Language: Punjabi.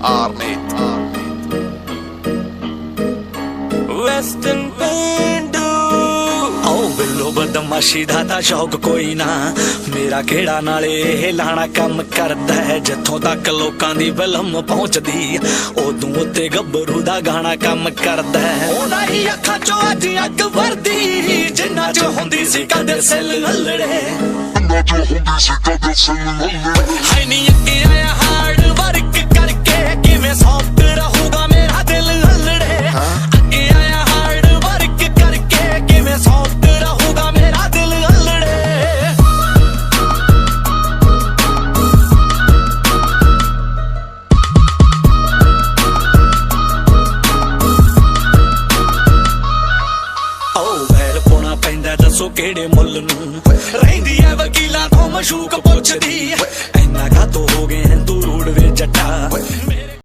Arnit Western Pendu आओ बिल्लो बदमाशी दा तां शौक कोई ना मेरा केड़ा नाले ਇਹ ਲਾਣਾ ਕੰਮ ਕਰਦਾ ਹੈ ਜਿੱਥੋਂ ਤੱਕ ਲੋਕਾਂ ਦੀ ਫਿਲਮ ਪਹੁੰਚਦੀ ਉਦੋਂ ਉੱਤੇ ਗੱਭਰੂ ਦਾ ਗਾਣਾ ਕੰਮ ਕਰਦਾ ਹੈ ਉਹਨਾਂ ਹੀ ਅੱਖਾਂ ਚੋਂ ਅੱਜ ਅੱਗ ਵਰਦੀ ਜਿੰਨਾ ਚ ਹੁੰਦੀ ਸੀ ਕਦੇ ਸੈੱਲ ਲੱਲੜੇ ਹਾਈ ਨੀ ਅੱਗੇ ਆਇਆ ਹਾਰਡ ਵਰਕ ਕਰਕੇ ਕਿਵੇਂ ਸੌਫਟ ਰਹੂਗਾ ਮੇਰਾ ਦਿਲ ਲੱਲੜੇ ਅੱਗੇ ਆਇਆ ਹਾਰਡ ਵਰਕ ਕਰਕੇ ਕਿਵੇਂ ਸੌਫਟ ਰਹੂਗਾ ਮੇਰਾ ਦਿਲ ਲੱਲੜੇ ਪੋਣਾ ਪੈਂਦਾ ਦੱਸੋ ਕਿਹੜੇ ਮੁੱਲ ਨੂੰ ਰਹਿੰਦੀ ਐ ਵਕੀਲਾਂ ਤੋਂ ਮਸ਼ੂਕ ਪੁੱਛਦੀ